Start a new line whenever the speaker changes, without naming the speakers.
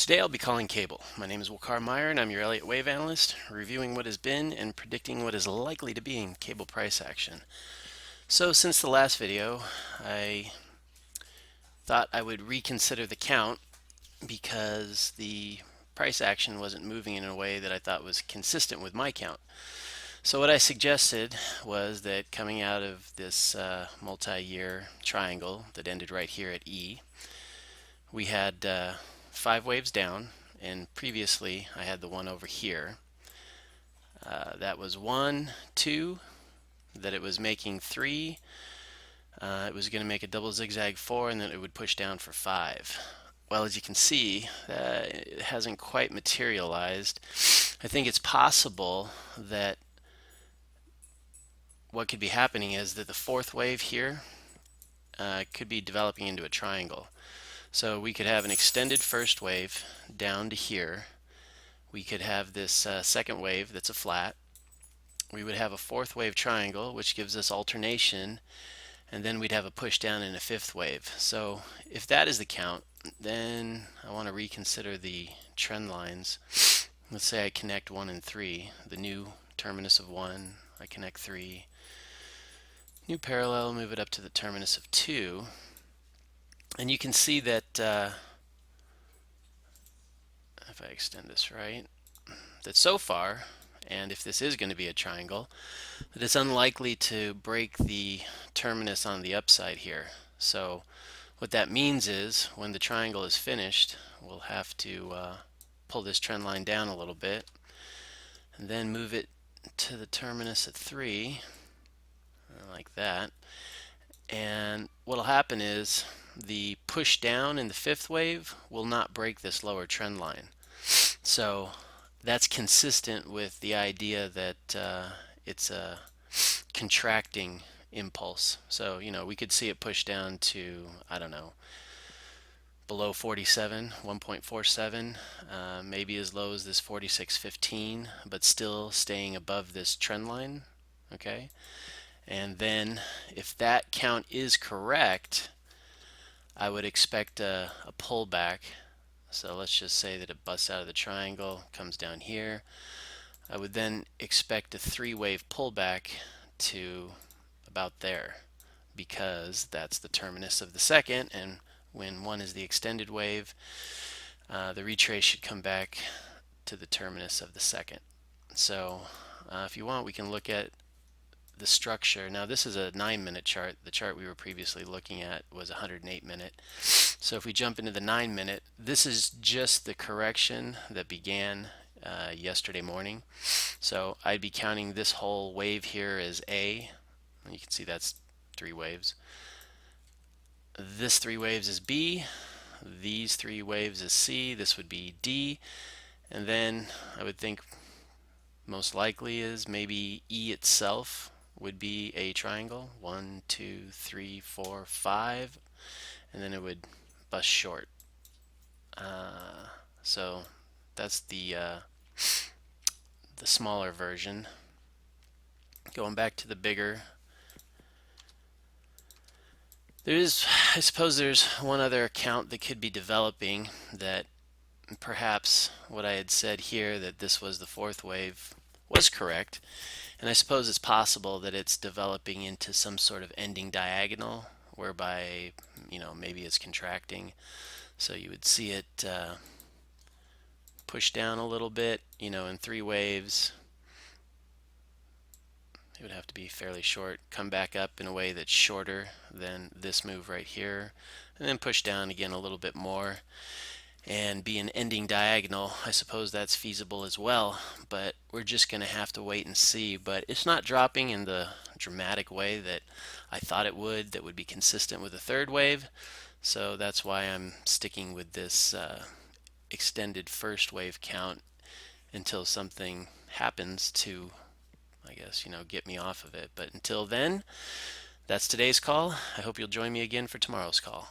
Today I'll be calling cable. My name is Wakar Meyer and I'm your Elliott Wave analyst, reviewing what has been and predicting what is likely to be in cable price action. So since the last video, I thought I would reconsider the count because the price action wasn't moving in a way that I thought was consistent with my count. So what I suggested was that coming out of this multi-year triangle that ended right here at E, we had 5 waves down, and previously I had the one over here. That was 1, 2, that it was making 3, it was going to make a double zigzag 4, and then it would push down for 5. Well, as you can see, it hasn't quite materialized. I think it's possible that what could be happening is that the fourth wave here could be developing into a triangle. So we could have an extended first wave down to here. We could have this second wave that's a flat. We would have a fourth wave triangle, which gives us alternation, and then we'd have a push down in a fifth wave. So if that is the count, then I want to reconsider the trend lines. Let's say I connect 1 and 3, the new terminus of 1, I connect 3, new parallel, move it up to the terminus of 2, and you can see that if I extend this right, that so far, and if this is going to be a triangle, that it's unlikely to break the terminus on the upside here. So what that means is when the triangle is finished, we'll have to pull this trend line down a little bit and then move it to the terminus at 3, like that. And what'll happen is the push down in the fifth wave will not break this lower trend line. So that's consistent with the idea that it's a contracting impulse. So, we could see it push down to, I don't know, below 47, 1.47, maybe as low as this 46.15, but still staying above this trend line, okay? And then if that count is correct, I would expect a pullback. So let's just say that it busts out of the triangle, comes down here. I would then expect a 3-wave pullback to about there, because that's the terminus of the second, and when 1 is the extended wave, the retrace should come back to the terminus of the second. So if you want, we can look at the structure. Now this is a 9-minute chart. The chart we were previously looking at was 108-minute. So if we jump into the 9-minute, this is just the correction that began yesterday morning. So I'd be counting this whole wave here as A. You can see that's 3 waves. This 3 waves is B. These 3 waves is C. This would be D. And then I would think most likely is maybe E itself would be a triangle. 1, 2, 3, 4, 5, and then it would bust short. So that's the smaller version. Going back to the bigger, I suppose there's one other account that could be developing, that perhaps what I had said here, that this was the fourth wave, was correct. And I suppose it's possible that it's developing into some sort of ending diagonal, whereby, maybe it's contracting. So you would see it push down a little bit, in 3 waves. It would have to be fairly short, come back up in a way that's shorter than this move right here, and then push down again a little bit more and be an ending diagonal. I suppose that's feasible as well, but we're just going to have to wait and see. But it's not dropping in the dramatic way that I thought it would, that would be consistent with the third wave. So that's why I'm sticking with this extended first wave count until something happens to, I guess, get me off of it. But until then, that's today's call. I hope you'll join me again for tomorrow's call.